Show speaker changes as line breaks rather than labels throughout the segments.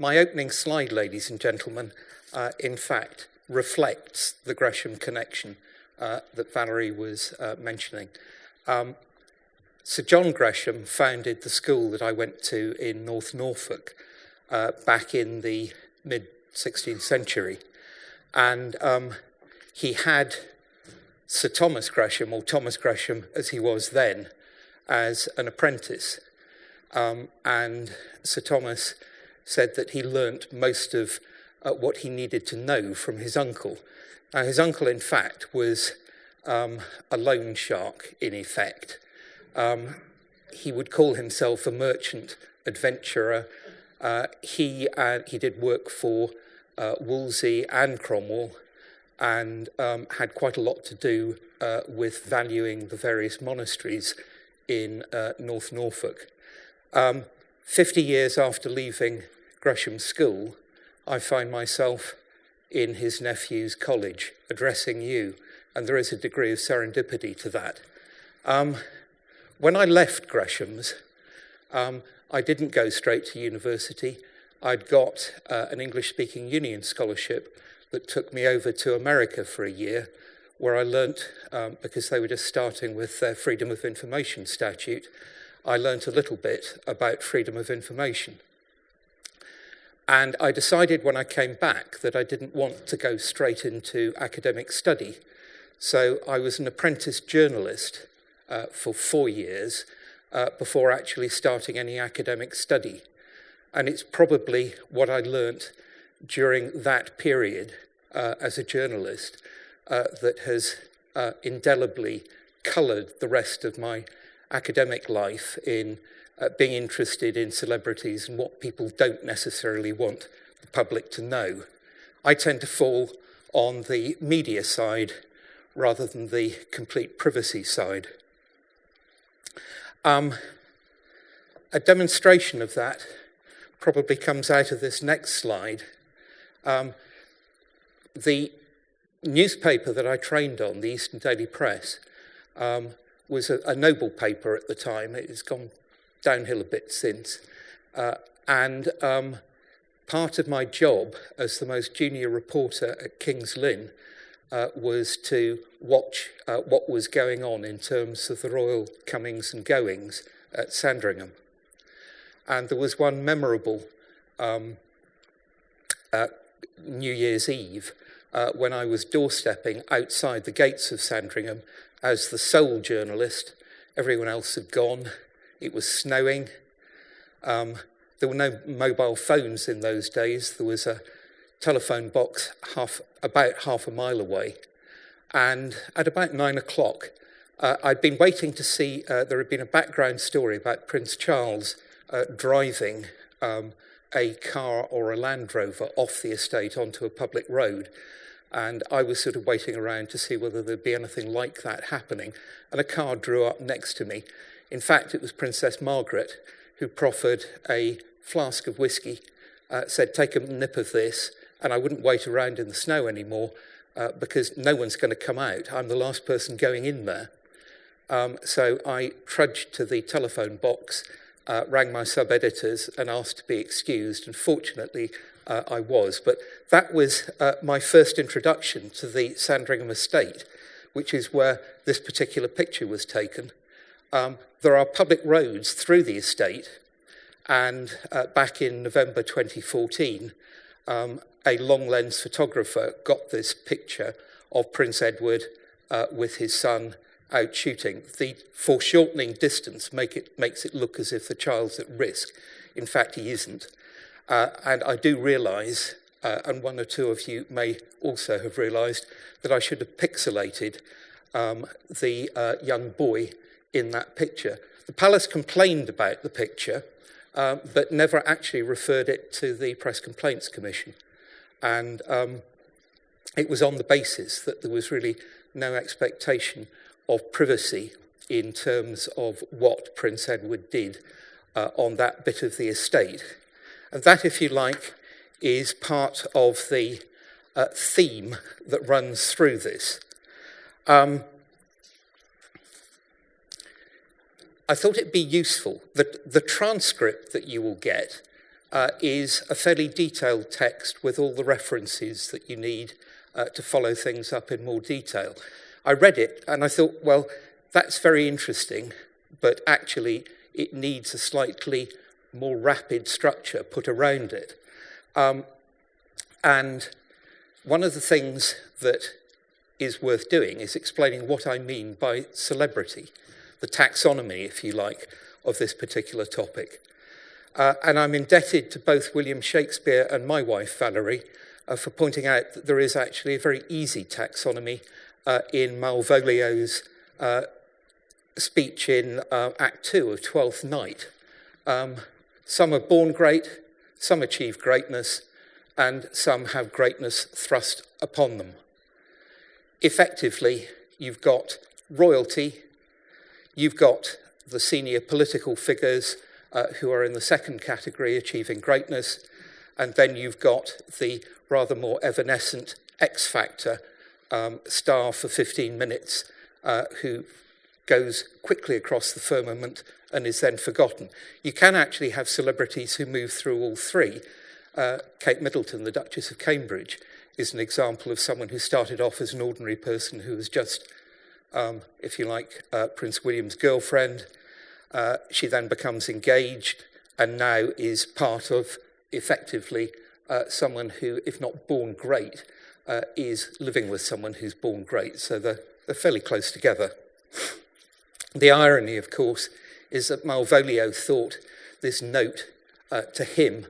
My opening slide, ladies and gentlemen, in fact, reflects the Gresham connection that Valerie was mentioning. Sir John Gresham founded the school that I went to in North Norfolk back in the mid-16th century. And he had Sir Thomas Gresham, or Thomas Gresham as he was then, as an apprentice. And Sir Thomas said that he learnt most of what he needed to know from his uncle. Now, his uncle, in fact, was a loan shark, in effect. He would call himself a merchant adventurer. He did work for Wolsey and Cromwell, and had quite a lot to do with valuing the various monasteries in North Norfolk. 50 years after leaving Gresham School, I find myself in his nephew's college addressing you, and there is a degree of serendipity to that. When I left Gresham's, I didn't go straight to university. I'd got an English-speaking union scholarship that took me over to America for a year, where I learnt, because they were just starting with their Freedom of Information statute, I learnt a little bit about freedom of information. And I decided when I came back that I didn't want to go straight into academic study. So I was an apprentice journalist for 4 years before actually starting any academic study. And it's probably what I learnt during that period as a journalist that has indelibly coloured the rest of my academic life in being interested in celebrities and what people don't necessarily want the public to know. I tend to fall on the media side rather than the complete privacy side. A demonstration of that probably comes out of this next slide. The newspaper that I trained on, the Eastern Daily Press, was a noble paper at the time. It has gone downhill a bit since. And part of my job as the most junior reporter at King's Lynn was to watch what was going on in terms of the royal comings and goings at Sandringham. And there was one memorable New Year's Eve when I was doorstepping outside the gates of Sandringham as the sole journalist. Everyone else had gone. It was snowing. There were no mobile phones in those days. There was a telephone box about half a mile away. And at about 9 o'clock, I'd been waiting to see, there had been a background story about Prince Charles driving a car or a Land Rover off the estate onto a public road. And I was sort of waiting around to see whether there'd be anything like that happening. And a car drew up next to me. In fact, it was Princess Margaret who proffered a flask of whiskey, said, take a nip of this, and I wouldn't wait around in the snow anymore because no one's going to come out. I'm the last person going in there. So I trudged to the telephone box, rang my sub-editors and asked to be excused, and fortunately I was. But that was my first introduction to the Sandringham estate, which is where this particular picture was taken. There are public roads through the estate, and back in November 2014, a long-lens photographer got this picture of Prince Edward with his son out shooting. The foreshortening distance makes it look as if the child's at risk. In fact, he isn't. And I do realise, and one or two of you may also have realised, that I should have pixelated the young boy in that picture. The palace complained about the picture, but never actually referred it to the Press Complaints Commission. And it was on the basis that there was really no expectation of privacy in terms of what Prince Edward did on that bit of the estate. And that, if you like, is part of the theme that runs through this. I thought it'd be useful that the transcript that you will get is a fairly detailed text with all the references that you need to follow things up in more detail. I read it and I thought, well, that's very interesting, but actually it needs a slightly more rapid structure put around it. And one of the things that is worth doing is explaining what I mean by celebrity, the taxonomy, if you like, of this particular topic. And I'm indebted to both William Shakespeare and my wife, Valerie, for pointing out that there is actually a very easy taxonomy in Malvolio's speech in Act 2 of Twelfth Night. Some are born great, some achieve greatness, and some have greatness thrust upon them. Effectively, you've got royalty, you've got the senior political figures who are in the second category, achieving greatness, and then you've got the rather more evanescent X Factor star for 15 minutes who goes quickly across the firmament and is then forgotten. You can actually have celebrities who move through all three. Kate Middleton, the Duchess of Cambridge, is an example of someone who started off as an ordinary person who was just, if you like, Prince William's girlfriend. She then becomes engaged and now is part of, effectively, someone who, if not born great, is living with someone who's born great. So they're fairly close together. The irony, of course, is that Malvolio thought this note to him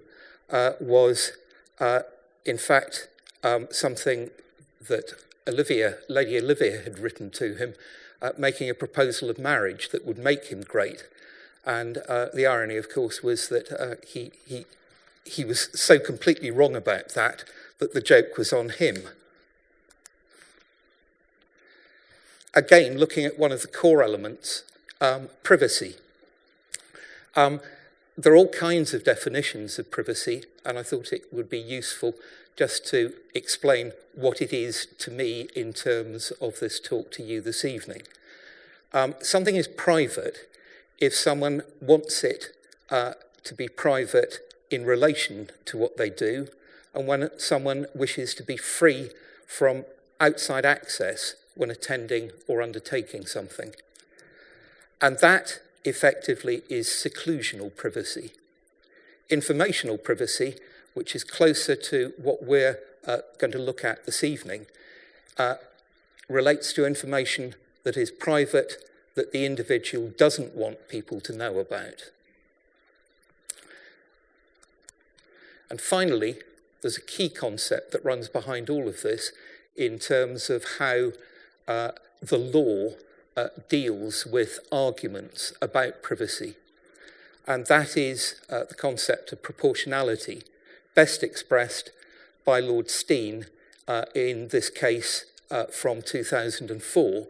was, in fact, something that Lady Olivia had written to him, making a proposal of marriage that would make him great. And the irony, of course, was that he was so completely wrong about that the joke was on him. Again, looking at one of the core elements, privacy. There are all kinds of definitions of privacy, and I thought it would be useful just to explain what it is to me in terms of this talk to you this evening. Something is private if someone wants it to be private in relation to what they do, and when someone wishes to be free from outside access when attending or undertaking something. And that effectively is seclusional privacy. Informational privacy, which is closer to what we're going to look at this evening, relates to information that is private, that the individual doesn't want people to know about. And finally, there's a key concept that runs behind all of this in terms of how the law deals with arguments about privacy. And that is the concept of proportionality, best expressed by Lord Steen in this case from 2004,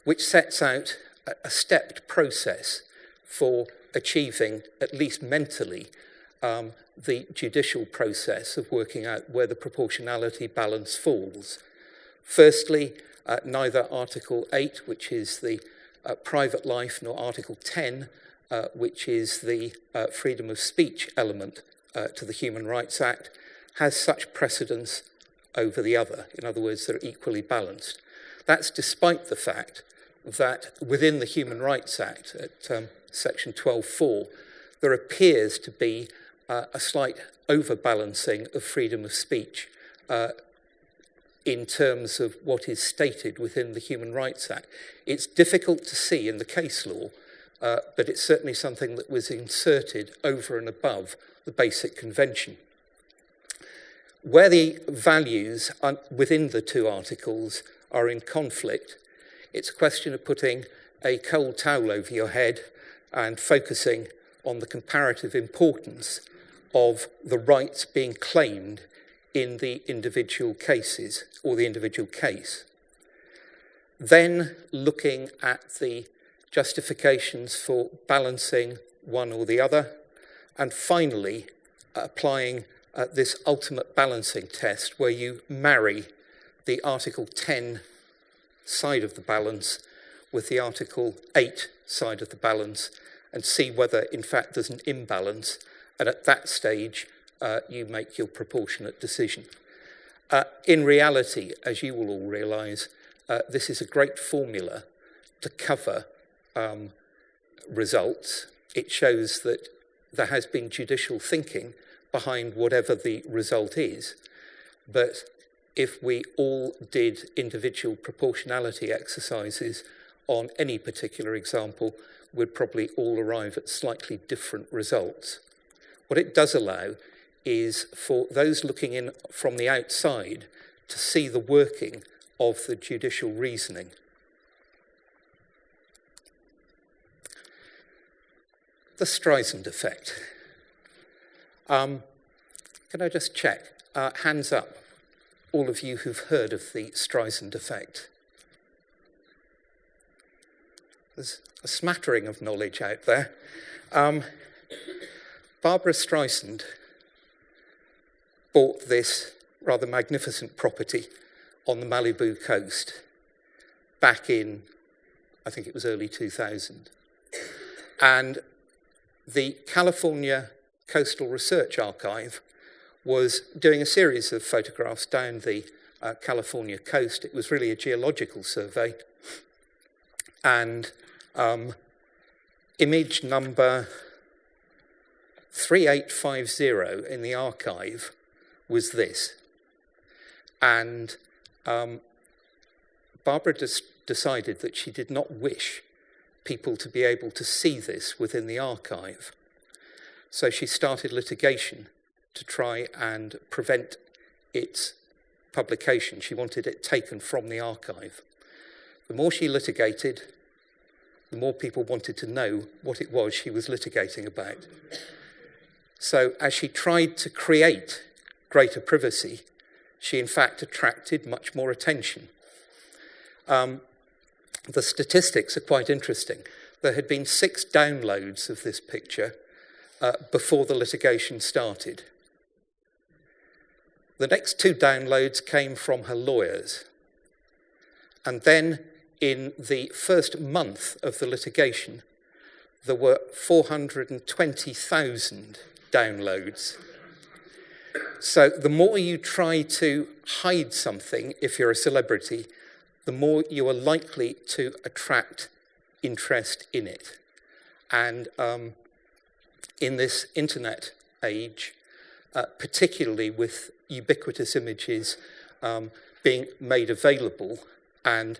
which sets out a stepped process for achieving, at least mentally, the judicial process of working out where the proportionality balance falls. Firstly, neither Article 8, which is the private life, nor Article 10, which is the freedom of speech element to the Human Rights Act, has such precedence over the other. In other words, they're equally balanced. That's despite the fact that within the Human Rights Act, at section 12.4, there appears to be a slight overbalancing of freedom of speech in terms of what is stated within the Human Rights Act. It's difficult to see in the case law, but it's certainly something that was inserted over and above the basic convention. Where the values within the two articles are in conflict, it's a question of putting a cold towel over your head and focusing on the comparative importance of the rights being claimed in the individual cases or the individual case. Then looking at the justifications for balancing one or the other, and finally applying this ultimate balancing test where you marry the Article 10 side of the balance with the Article 8 side of the balance and see whether in fact there's an imbalance And at that stage, you make your proportionate decision. In reality, as you will all realise, this is a great formula to cover results. It shows that there has been judicial thinking behind whatever the result is. But if we all did individual proportionality exercises on any particular example, we'd probably all arrive at slightly different results. What it does allow is for those looking in from the outside to see the working of the judicial reasoning. The Streisand effect. Can I just check? Hands up, all of you who've heard of the Streisand effect. There's a smattering of knowledge out there. Barbra Streisand bought this rather magnificent property on the Malibu coast back in, I think it was early 2000. And the California Coastal Research Archive was doing a series of photographs down the California coast. It was really a geological survey. And image number 3850 in the archive was this. And Barbara decided that she did not wish people to be able to see this within the archive. So she started litigation to try and prevent its publication. She wanted it taken from the archive. The more she litigated, the more people wanted to know what it was she was litigating about. So as she tried to create greater privacy, she in fact attracted much more attention. The statistics are quite interesting. There had been 6 downloads of this picture before the litigation started. The next 2 downloads came from her lawyers. And then in the first month of the litigation, there were 420,000 downloads. So the more you try to hide something, if you're a celebrity, the more you are likely to attract interest in it. And in this internet age, particularly with ubiquitous images being made available and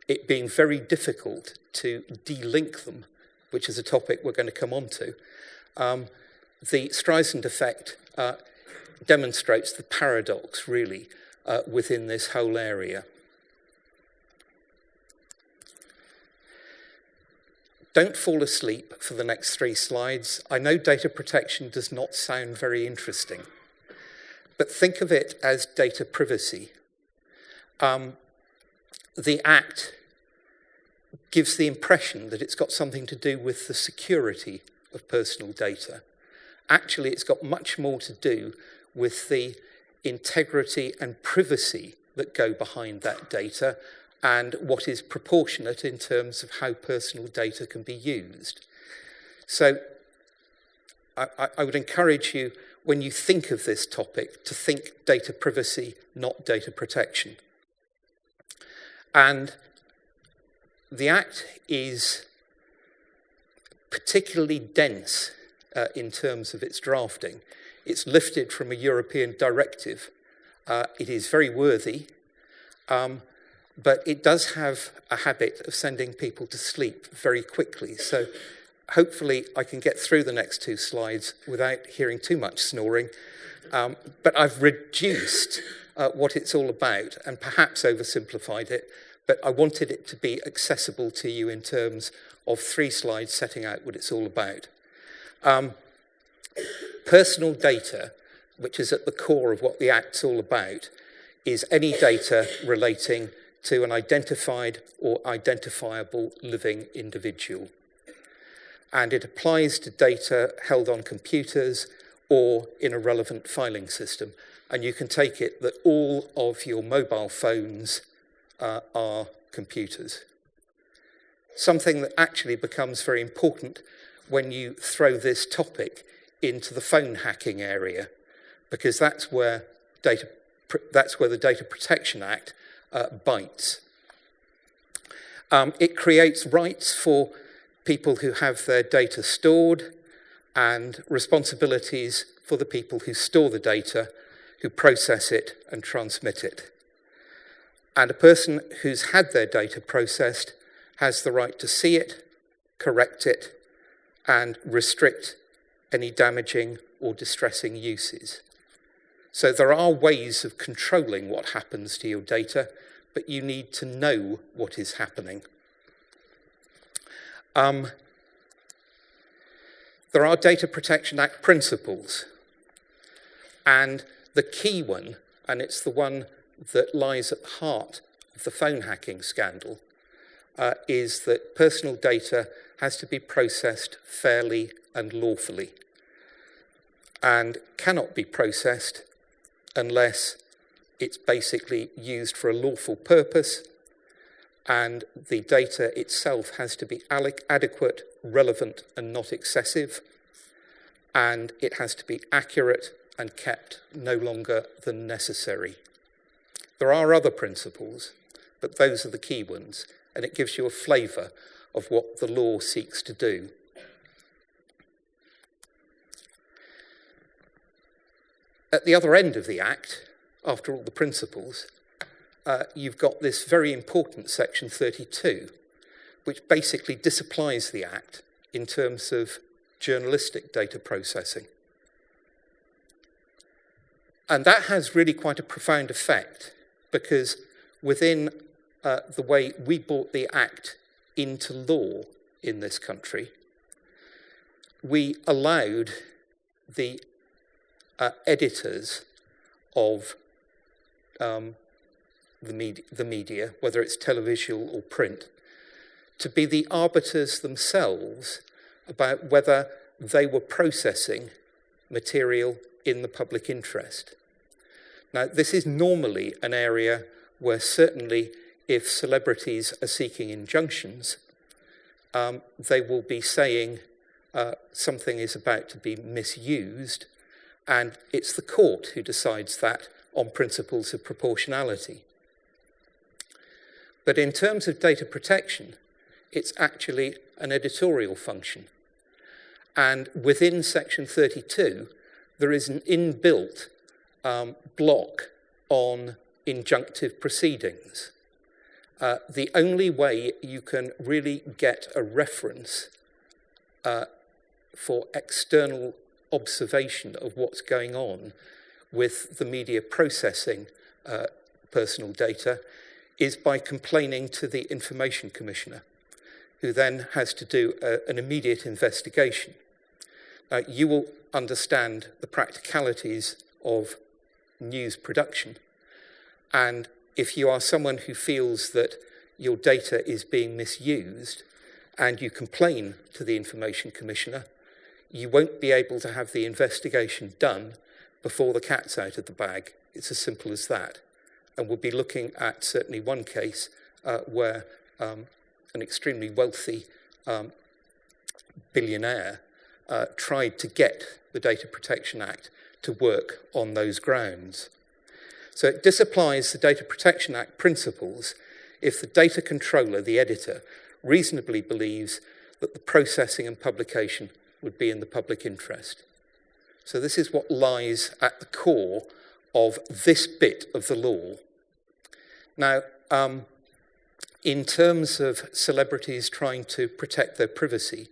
it being very difficult to de-link them, which is a topic we're going to come on to, the Streisand effect demonstrates the paradox, really, within this whole area. Don't fall asleep for the next 3 slides. I know data protection does not sound very interesting, but think of it as data privacy. The Act gives the impression that it's got something to do with the security of personal data. Actually, it's got much more to do with the integrity and privacy that go behind that data and what is proportionate in terms of how personal data can be used. So I would encourage you, when you think of this topic, to think data privacy, not data protection. And the Act is particularly dense in terms of its drafting. It's lifted from a European directive. It is very worthy, but it does have a habit of sending people to sleep very quickly. So hopefully I can get through the next 2 slides without hearing too much snoring. But I've reduced what it's all about and perhaps oversimplified it, but I wanted it to be accessible to you in terms of 3 slides setting out what it's all about. Personal data, which is at the core of what the Act's all about, is any data relating to an identified or identifiable living individual. And it applies to data held on computers or in a relevant filing system. And you can take it that all of your mobile phones are computers. Something that actually becomes very important when you throw this topic into the phone hacking area, because that's where the Data Protection Act bites. It creates rights for people who have their data stored and responsibilities for the people who store the data, who process it and transmit it. And a person who's had their data processed has the right to see it, correct it, and restrict any damaging or distressing uses. So there are ways of controlling what happens to your data, but you need to know what is happening. There are Data Protection Act principles, and the key one, and it's the one that lies at the heart of the phone hacking scandal, is that personal data has to be processed fairly and lawfully, and cannot be processed unless it's basically used for a lawful purpose, and the data itself has to be adequate, relevant, and not excessive, and it has to be accurate and kept no longer than necessary. There are other principles, but those are the key ones, and it gives you a flavour of what the law seeks to do. At the other end of the Act, after all the principles, you've got this very important Section 32, which basically disapplies the Act in terms of journalistic data processing. And that has really quite a profound effect, because within the way we brought the Act into law in this country, we allowed the editors of the media, whether it's televisual or print, to be the arbiters themselves about whether they were processing material in the public interest. Now, this is normally an area where certainly if celebrities are seeking injunctions, they will be saying something is about to be misused, and it's the court who decides that on principles of proportionality. But in terms of data protection, it's actually an editorial function. And within Section 32, there is an inbuilt block on injunctive proceedings. The only way you can really get a reference for external observation of what's going on with the media processing personal data is by complaining to the Information Commissioner, who then has to do an immediate investigation. You will understand the practicalities of news production, and if you are someone who feels that your data is being misused and you complain to the Information Commissioner, you won't be able to have the investigation done before the cat's out of the bag. It's as simple as that. And we'll be looking at certainly one case where an extremely wealthy billionaire tried to get the Data Protection Act to work on those grounds. So it disapplies the Data Protection Act principles if the data controller, the editor, reasonably believes that the processing and publication would be in the public interest. So this is what lies at the core of this bit of the law. Now, in terms of celebrities trying to protect their privacy,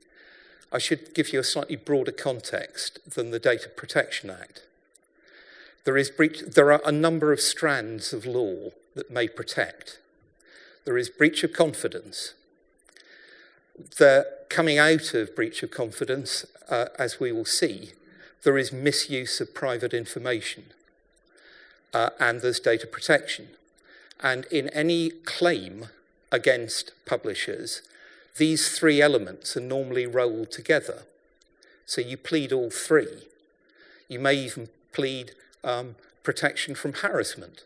I should give you a slightly broader context than the Data Protection Act. There are a number of strands of law that may protect. There is breach of confidence. The coming out of breach of confidence, as we will see, there is misuse of private information, and there's data protection. And in any claim against publishers, these three elements are normally rolled together. So you plead all three. You may even plead protection from harassment,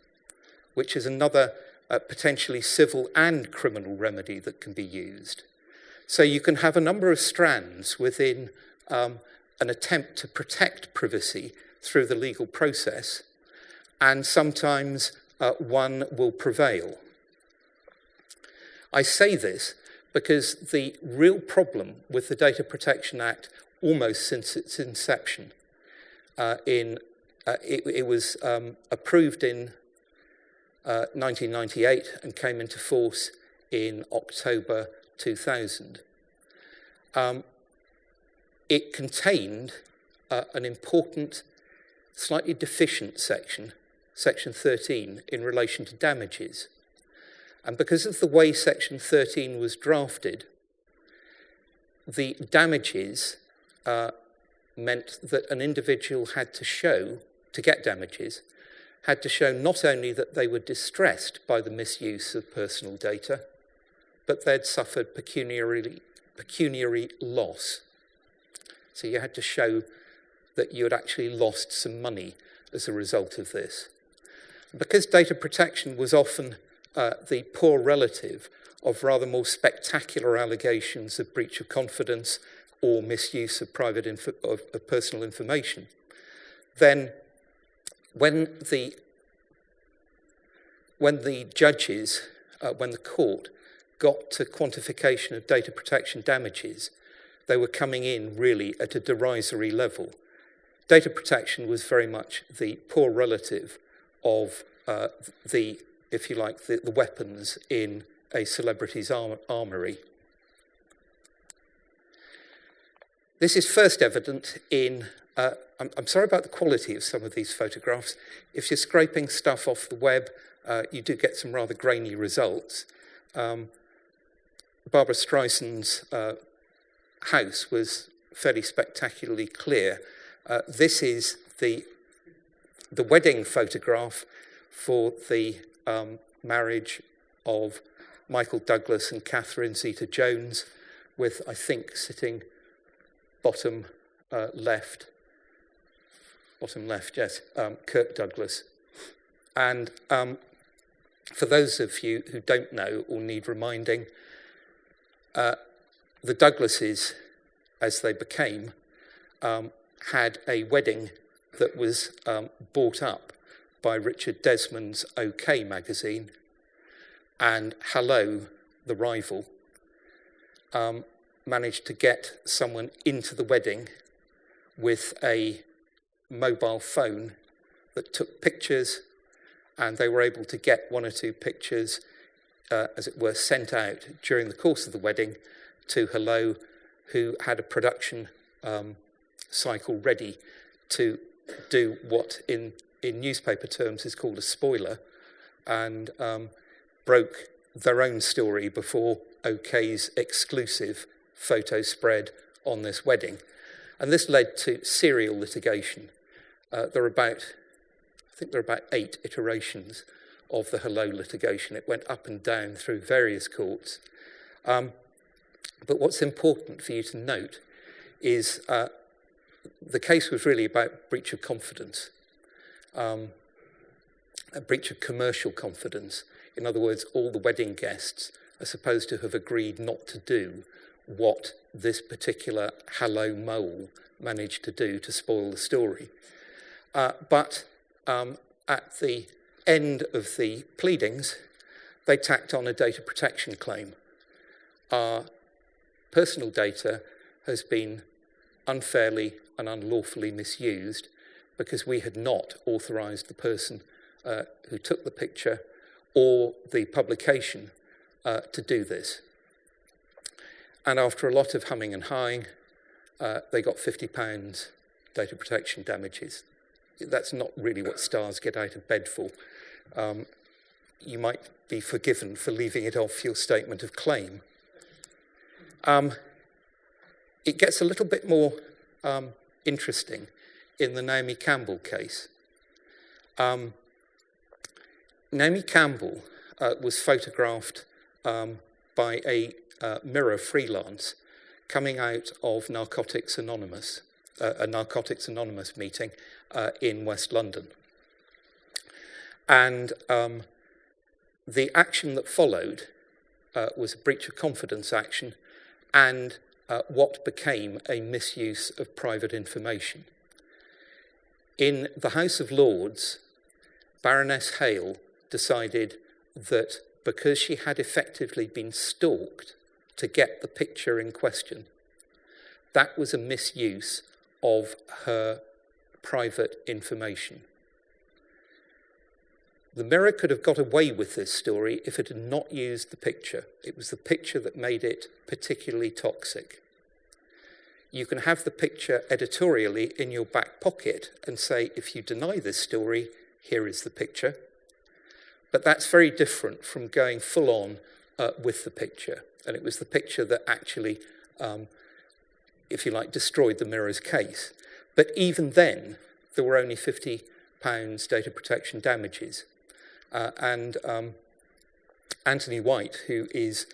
which is another potentially civil and criminal remedy that can be used. So you can have a number of strands within an attempt to protect privacy through the legal process, and sometimes one will prevail. I say this because the real problem with the Data Protection Act, almost since its inception, it was approved in 1998 and came into force in October 2000. It contained an important, slightly deficient section, Section 13, in relation to damages. And because of the way Section 13 was drafted, the damages meant that an individual had to show, to get damages, had to show not only that they were distressed by the misuse of personal data, but they'd suffered pecuniary loss. So you had to show that you had actually lost some money as a result of this. Because data protection was often the poor relative of rather more spectacular allegations of breach of confidence or misuse of of personal information, then when the judges, when the court got to quantification of data protection damages, they were coming in really at a derisory level. Data protection was very much the poor relative of the, if you like, the weapons in a celebrity's armoury. This is first evident in, I'm sorry about the quality of some of these photographs. If you're scraping stuff off the web, you do get some rather grainy results. Barbra Streisand's house was fairly spectacularly clear. This is the wedding photograph for the marriage of Michael Douglas and Catherine Zeta-Jones, with, I think, sitting bottom left, yes, Kirk Douglas. And for those of you who don't know or need reminding, the Douglases, as they became, had a wedding that was bought up by Richard Desmond's OK magazine, and Hello, the rival, managed to get someone into the wedding with a mobile phone that took pictures, and they were able to get one or two pictures, as it were, sent out during the course of the wedding to Hello, who had a production cycle ready to do what in newspaper terms is called a spoiler, and broke their own story before OK's exclusive photo spread on this wedding. And this led to serial litigation. There are about 8 iterations of the Hello litigation. It went up and down through various courts. But what's important for you to note is the case was really about breach of confidence, a breach of commercial confidence. In other words, all the wedding guests are supposed to have agreed not to do what this particular Hello mole managed to do to spoil the story. But at the end of the pleadings, they tacked on a data protection claim. Our personal data has been unfairly and unlawfully misused because we had not authorised the person who took the picture or the publication to do this. And after a lot of humming and hawing, they got £50 data protection damages. That's not really what stars get out of bed for. You might be forgiven for leaving it off your statement of claim. It gets a little bit more interesting in the Naomi Campbell case. Naomi Campbell was photographed by a Mirror freelance coming out of Narcotics Anonymous, a Narcotics Anonymous meeting in West London. And the action that followed was a breach of confidence action and what became a misuse of private information. In the House of Lords, Baroness Hale decided that because she had effectively been stalked to get the picture in question, that was a misuse of her private information. The Mirror could have got away with this story if it had not used the picture. It was the picture that made it particularly toxic. You can have the picture editorially in your back pocket and say, if you deny this story, here is the picture. But that's very different from going full on with the picture. And it was the picture that actually, if you like, destroyed the Mirror's case. But even then, there were only £50 data protection damages. And Anthony White, who is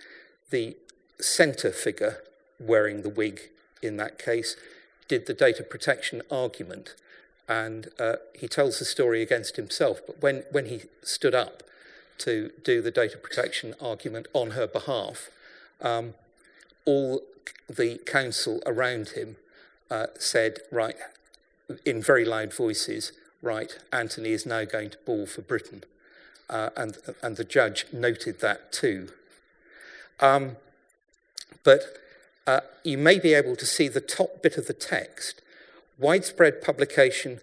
the centre figure wearing the wig in that case, did the data protection argument. And he tells the story against himself. But when he stood up to do the data protection argument on her behalf, all the counsel around him said, right, in very loud voices, right, Anthony is now going to bawl for Britain. And the judge noted that too. But you may be able to see the top bit of the text. Widespread publication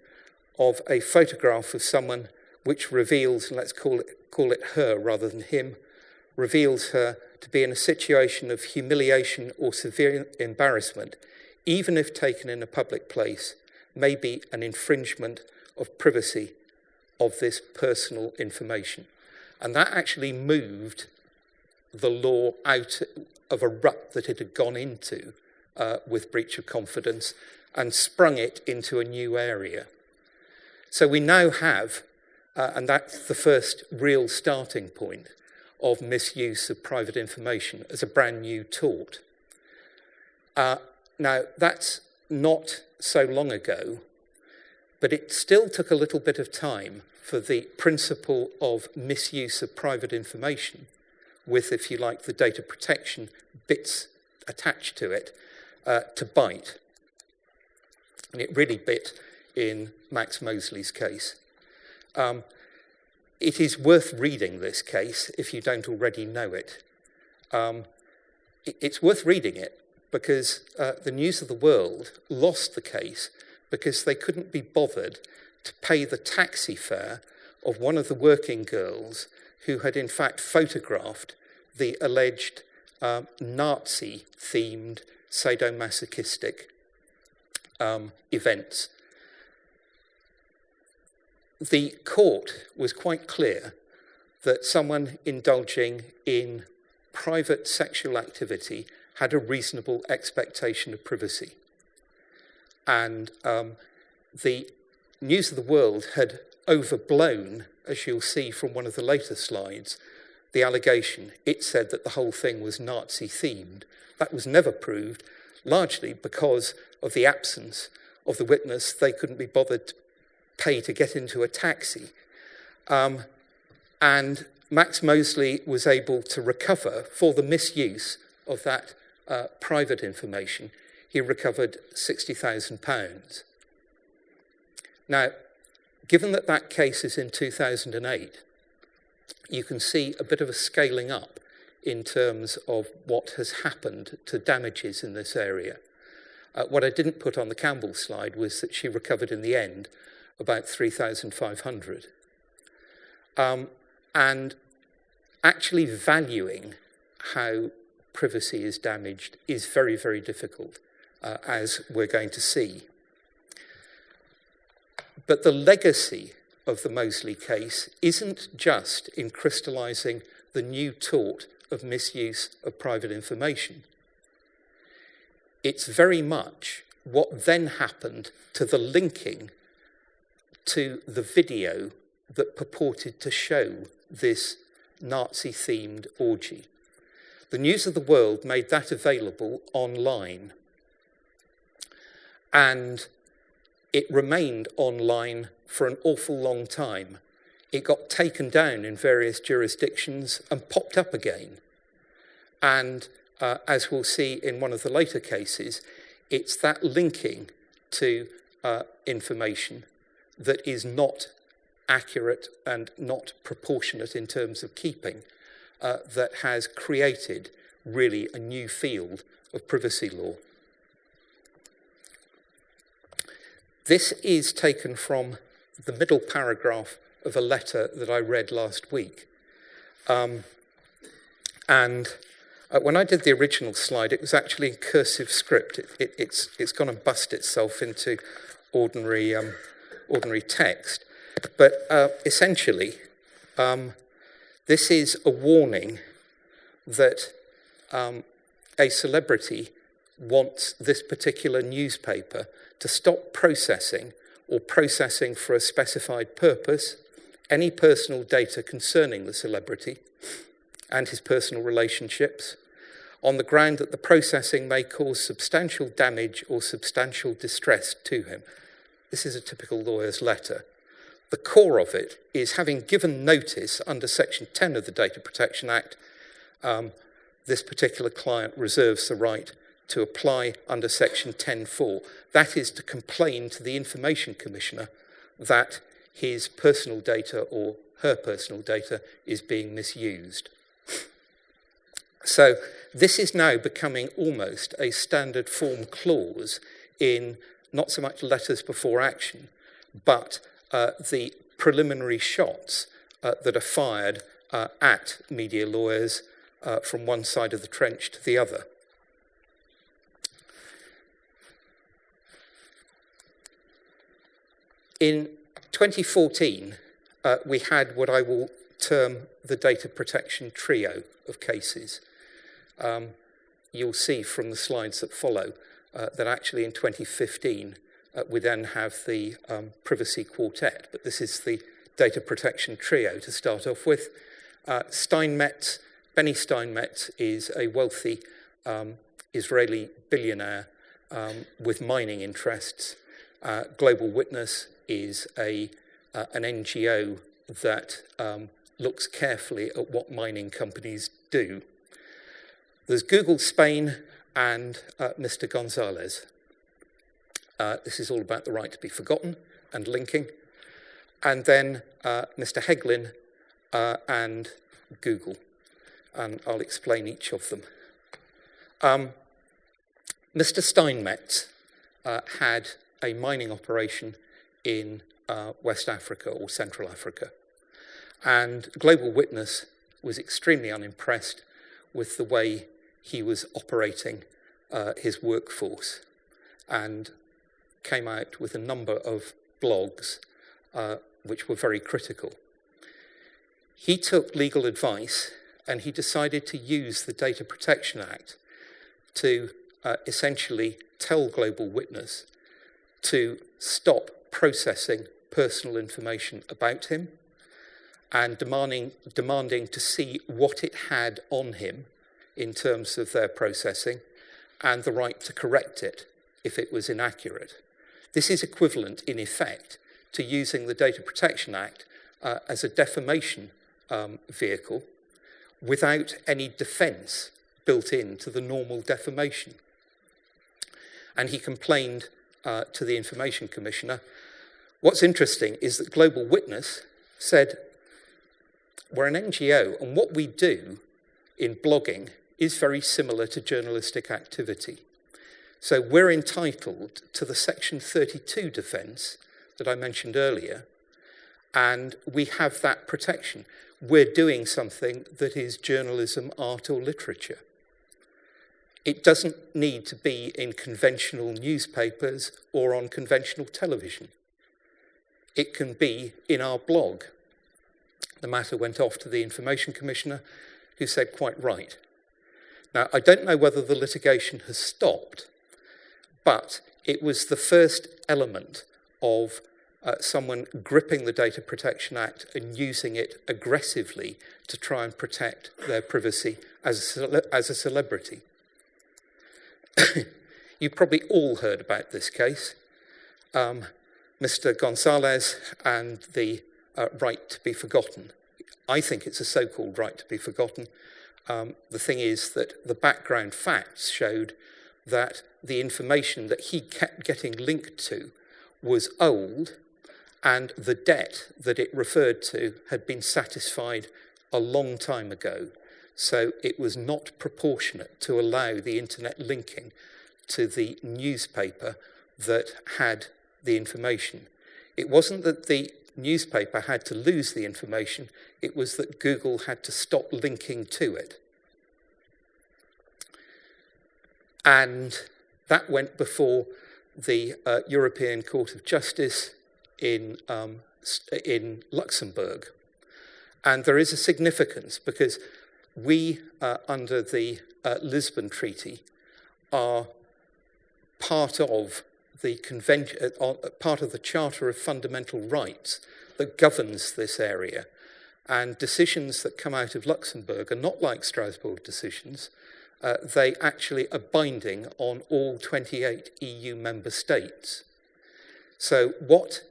of a photograph of someone which reveals, and let's call it her rather than him, reveals her to be in a situation of humiliation or severe embarrassment, even if taken in a public place, may be an infringement of privacy of this personal information. And that actually moved the law out of a rut that it had gone into with breach of confidence and sprung it into a new area. So we now have, and that's the first real starting point of misuse of private information as a brand new tort. Now, that's not so long ago, but it still took a little bit of time for the principle of misuse of private information with, if you like, the data protection bits attached to it, to bite. And it really bit in Max Mosley's case. It is worth reading this case if you don't already know it. It's worth reading it because the News of the World lost the case because they couldn't be bothered to pay the taxi fare of one of the working girls who had in fact photographed the alleged Nazi-themed sadomasochistic events. The court was quite clear that someone indulging in private sexual activity had a reasonable expectation of privacy. And the News of the World had overblown, as you'll see from one of the later slides, the allegation. It said that the whole thing was Nazi-themed. That was never proved, largely because of the absence of the witness. They couldn't be bothered to pay to get into a taxi. And Max Mosley was able to recover for the misuse of that private information. He recovered £60,000. Now, given that that case is in 2008, you can see a bit of a scaling up in terms of what has happened to damages in this area. What I didn't put on the Campbell slide was that she recovered in the end about £3,500. And actually valuing how privacy is damaged is very, very difficult, as we're going to see. But the legacy of the Mosley case isn't just in crystallising the new tort of misuse of private information. It's very much what then happened to the linking to the video that purported to show this Nazi-themed orgy. The News of the World made that available online, and it remained online for an awful long time. It got taken down in various jurisdictions and popped up again. And as we'll see in one of the later cases, it's that linking to information that is not accurate and not proportionate in terms of keeping that has created really a new field of privacy law. This is taken from the middle paragraph of a letter that I read last week. When I did the original slide, it was actually in cursive script. It's gone and bust itself into ordinary text. But essentially, this is a warning that a celebrity wants this particular newspaper to stop processing or processing for a specified purpose any personal data concerning the celebrity and his personal relationships, on the ground that the processing may cause substantial damage or substantial distress to him. This is a typical lawyer's letter. The core of it is, having given notice under Section 10 of the Data Protection Act, this particular client reserves the right to apply under Section 10.4. That is to complain to the Information Commissioner that his personal data or her personal data is being misused. So this is now becoming almost a standard form clause in not so much letters before action, but the preliminary shots that are fired at media lawyers from one side of the trench to the other. In 2014, we had what I will term the data protection trio of cases. You'll see from the slides that follow that actually in 2015 we then have the privacy quartet, but this is the data protection trio to start off with. Steinmetz, Benny Steinmetz is a wealthy Israeli billionaire with mining interests. Global Witness is an NGO that looks carefully at what mining companies do. There's Google Spain and Mr. Gonzales. This is all about the right to be forgotten and linking. And then Mr. Heglin and Google. And I'll explain each of them. Mr. Steinmetz had a mining operation in West Africa or Central Africa. And Global Witness was extremely unimpressed with the way he was operating his workforce and came out with a number of blogs which were very critical. He took legal advice and he decided to use the Data Protection Act to essentially tell Global Witness to stop processing personal information about him and demanding to see what it had on him in terms of their processing and the right to correct it if it was inaccurate. This is equivalent, in effect, to using the Data Protection Act as a defamation vehicle without any defence built into the normal defamation. And he complained to the Information Commissioner. What's interesting is that Global Witness said, we're an NGO, and what we do in blogging is very similar to journalistic activity. So we're entitled to the Section 32 defence that I mentioned earlier, and we have that protection. We're doing something that is journalism, art, or literature. It doesn't need to be in conventional newspapers or on conventional television. It can be in our blog. The matter went off to the Information Commissioner, who said, quite right. Now, I don't know whether the litigation has stopped, but it was the first element of someone gripping the Data Protection Act and using it aggressively to try and protect their privacy as a celebrity. You probably all heard about this case. Mr. Gonzales and the right to be forgotten. I think it's a so-called right to be forgotten. the thing is that the background facts showed that the information that he kept getting linked to was old, and the debt that it referred to had been satisfied a long time ago. So it was not proportionate to allow the internet linking to the newspaper that had the information. It wasn't that the newspaper had to lose the information, it was that Google had to stop linking to it. And that went before the European Court of Justice in Luxembourg. And there is a significance because we, under the Lisbon Treaty, are part of the convention, part of the Charter of Fundamental Rights that governs this area. And decisions that come out of Luxembourg are not like Strasbourg decisions. They actually are binding on all 28 EU member states. So what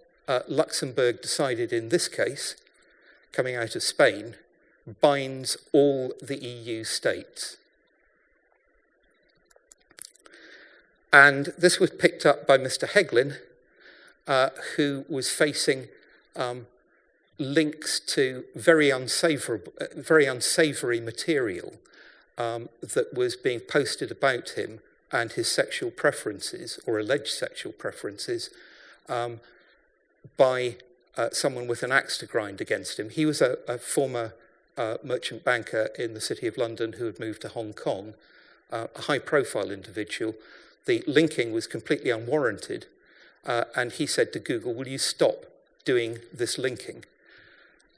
Luxembourg decided in this case, coming out of Spain, binds all the EU states. And this was picked up by Mr. Heglin, who was facing links to very unsavoury material that was being posted about him and his sexual preferences, or alleged sexual preferences, by someone with an axe to grind against him. He was a former merchant banker in the City of London who had moved to Hong Kong, a high-profile individual. The linking was completely unwarranted, and he said to Google, "Will you stop doing this linking?"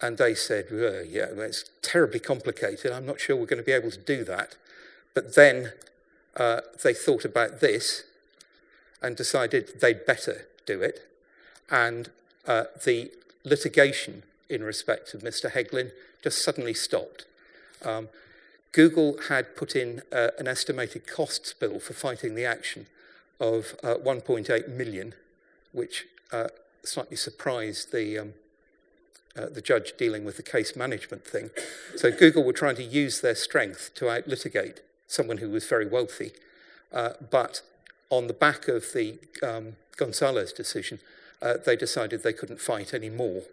And they said, yeah, it's terribly complicated. I'm not sure we're going to be able to do that. But then they thought about this and decided they'd better do it. And the litigation in respect of Mr. Heglin just suddenly stopped. Google had put in an estimated costs bill for fighting the action of 1.8 million, which slightly surprised the judge dealing with the case management thing. So Google were trying to use their strength to out-litigate someone who was very wealthy. But on the back of the Gonzales decision, they decided they couldn't fight anymore.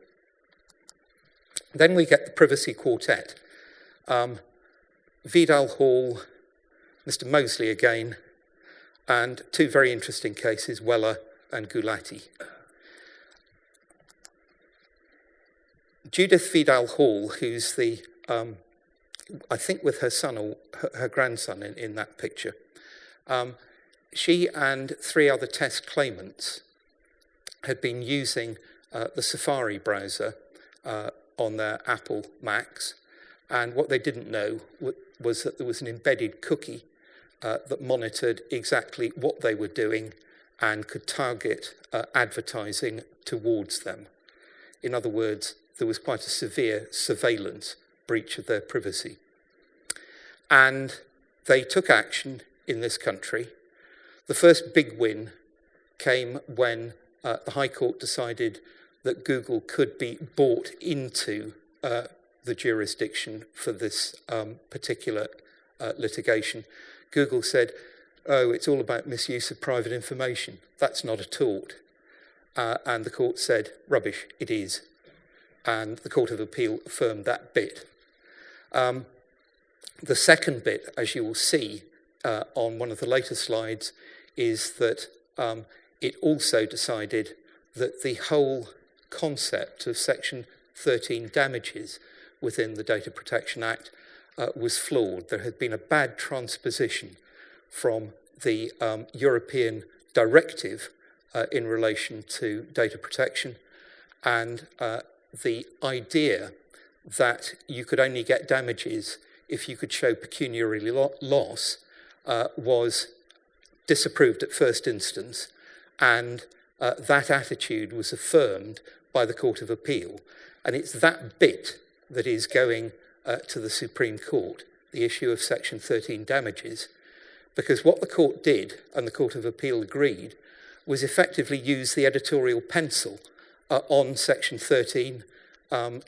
Then we get the privacy quartet. Vidal Hall, Mr. Mosley again, and two very interesting cases, Weller and Gulati. Judith Vidal Hall, who's the, I think with her son or her grandson in that picture, she and three other test claimants had been using the Safari browser on their Apple Macs, and what they didn't know was that there was an embedded cookie that monitored exactly what they were doing and could target advertising towards them. In other words, there was quite a severe surveillance breach of their privacy. And they took action in this country. The first big win came when the High Court decided that Google could be brought into the jurisdiction for this particular litigation. Google said, "Oh, it's all about misuse of private information. That's not a tort." And the court said, "Rubbish, it is." And the Court of Appeal affirmed that bit. The second bit, as you will see on one of the later slides, is that it also decided that the whole concept of Section 13 damages within the Data Protection Act was flawed. There had been a bad transposition from the European directive in relation to data protection, and the idea that you could only get damages if you could show pecuniary loss was disapproved at first instance, and that attitude was affirmed by the Court of Appeal. And it's that bit that is going to the Supreme Court, the issue of Section 13 damages, because what the court did, and the Court of Appeal agreed, was effectively use the editorial pencil on Section 13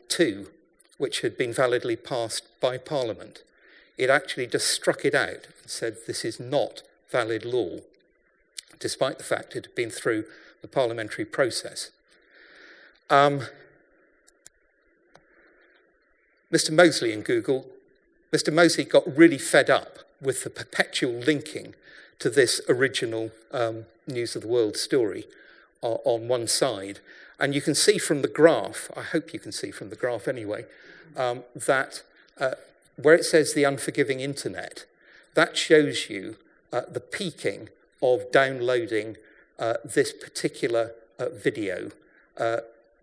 2, which had been validly passed by Parliament. it actually just struck it out and said this is not valid law, despite the fact it had been through the parliamentary process. Mr. Mosley in Google, Mr. Mosley got really fed up with the perpetual linking to this original News of the World story on one side. And you can see from the graph, I hope you can see from the graph anyway, that where it says the unforgiving internet, that shows you the peaking of downloading this particular video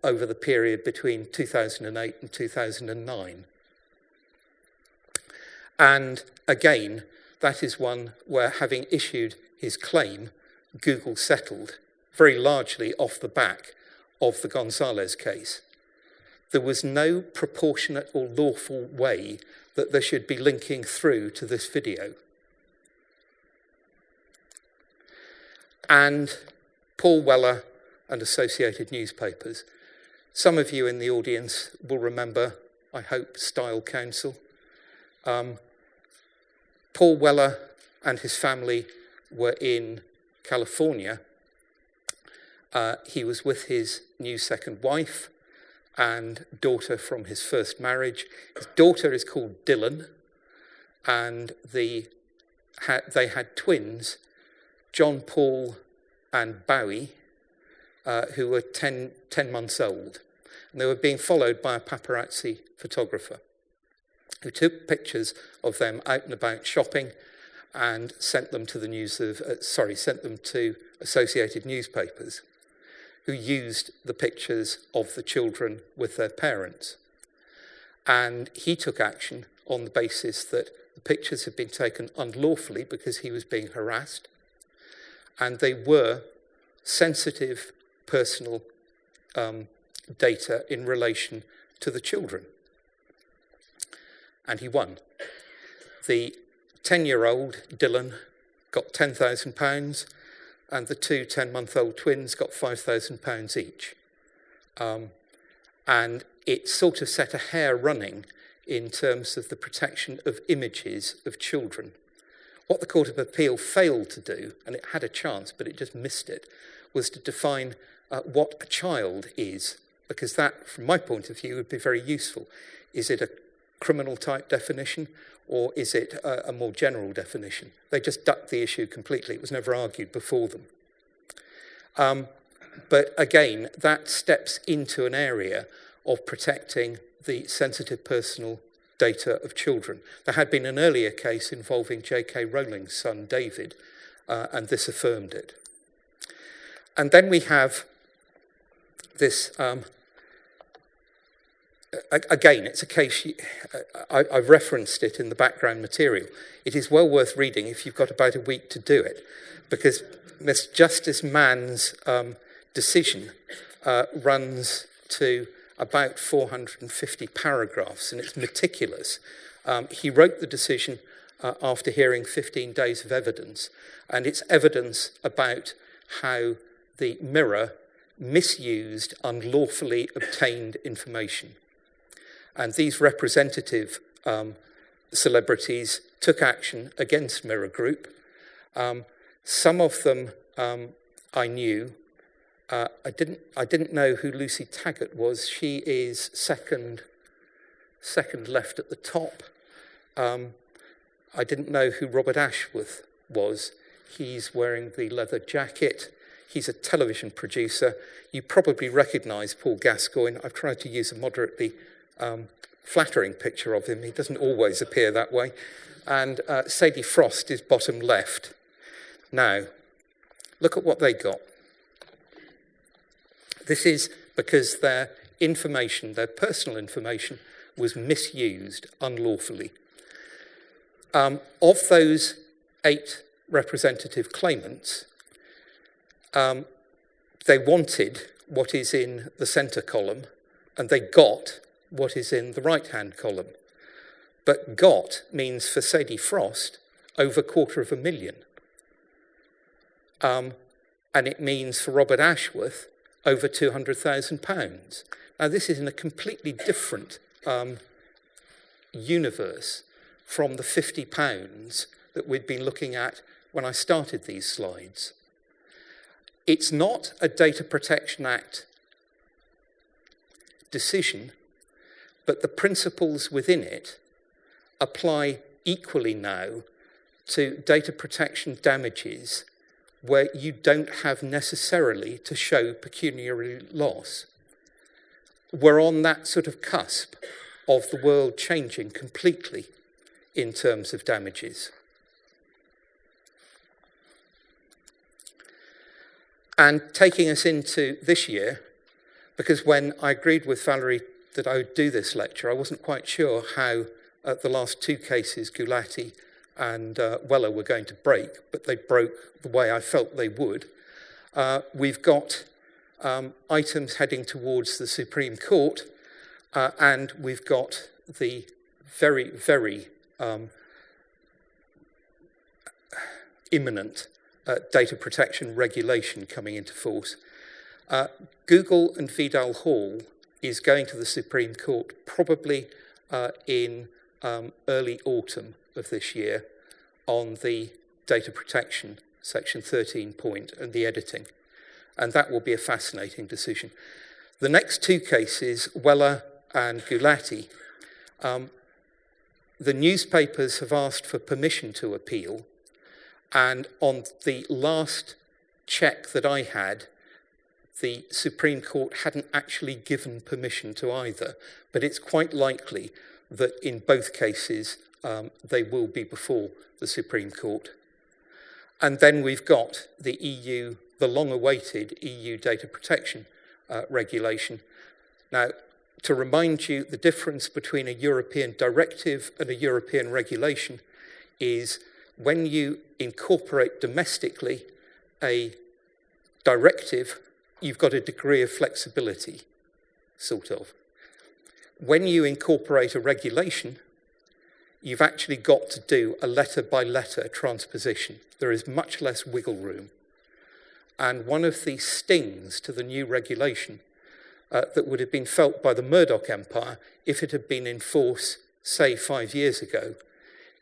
over the period between 2008 and 2009. And again, that is one where, having issued his claim, Google settled very largely off the back of the Gonzales case. There was no proportionate or lawful way that there should be linking through to this video. And Paul Weller and associated newspapers. Some of you in the audience will remember, I hope, Style Council. Paul Weller and his family were in California. He was with his new second wife and daughter from his first marriage. His daughter is called Dylan, and they had twins, John Paul and Bowie, who were 10 months old. And they were being followed by a paparazzi photographer who took pictures of them out and about shopping and sent them to Associated Newspapers, who used the pictures of the children with their parents. And he took action on the basis that the pictures had been taken unlawfully because he was being harassed, and they were sensitive personal data in relation to the children. And he won. The 10-year-old Dylan got £10,000, and the two 10-month-old twins got £5,000 each. And it sort of set a hair running in terms of the protection of images of children. What the Court of Appeal failed to do, and it had a chance, but it just missed it, was to define what a child is, because that, from my point of view, would be very useful. Is it a criminal type definition, or is it a more general definition? They just ducked the issue completely. It was never argued before them. But again, that steps into an area of protecting the sensitive personal data of children. There had been an earlier case involving J.K. Rowling's son, David, and this affirmed it. And then we have this, again, it's a case, I've referenced it in the background material. It is well worth reading if you've got about a week to do it, because Miss Justice Mann's decision runs to about 450 paragraphs, and it's meticulous. He wrote the decision after hearing 15 days of evidence, and it's evidence about how the Mirror misused unlawfully obtained information. And these representative celebrities took action against Mirror Group. Some of them I knew. I didn't know who Lucy Taggart was. She is second left at the top. I didn't know who Robert Ashworth was. He's wearing the leather jacket. He's a television producer. You probably recognise Paul Gascoigne. I've tried to use a moderately flattering picture of him. He doesn't always appear that way. And Sadie Frost is bottom left. Now, look at what they got. This is because their information, their personal information, was misused unlawfully. Of those 8 representative claimants, they wanted what is in the centre column, and they got what is in the right-hand column. But got means for Sadie Frost over £250,000. And it means for Robert Ashworth over £200,000. Now, this is in a completely different universe from the £50 that we'd been looking at when I started these slides. It's not a Data Protection Act decision, but the principles within it apply equally now to data protection damages where you don't have necessarily to show pecuniary loss. We're on that sort of cusp of the world changing completely in terms of damages. And taking us into this year, because when I agreed with Valerie that I would do this lecture, I wasn't quite sure how the last two cases, Gulati and Weller, were going to break, but they broke the way I felt they would. We've got items heading towards the Supreme Court, and we've got the very, very imminent data protection regulation coming into force. Google and Vidal Hall is going to the Supreme Court probably in early autumn of this year on the data protection section 13 point and the editing. And that will be a fascinating decision. The next two cases, Weller and Gulati, the newspapers have asked for permission to appeal. And on the last check that I had, the Supreme Court hadn't actually given permission to either. But it's quite likely that in both cases, they will be before the Supreme Court. And then we've got the EU, the long-awaited EU data protection regulation. Now, to remind you, the difference between a European directive and a European regulation is when you incorporate domestically a directive, you've got a degree of flexibility, sort of. When you incorporate a regulation, you've actually got to do a letter-by-letter transposition. There is much less wiggle room. And one of the stings to the new regulation that would have been felt by the Murdoch empire if it had been in force, say, 5 years ago,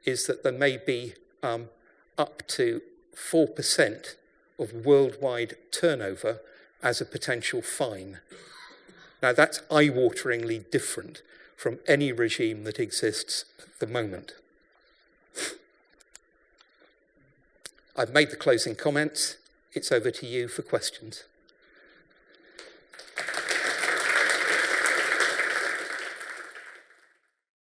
is that there may be up to 4% of worldwide turnover as a potential fine. Now, that's eye-wateringly different from any regime that exists at the moment. I've made the closing comments. It's over to you for questions.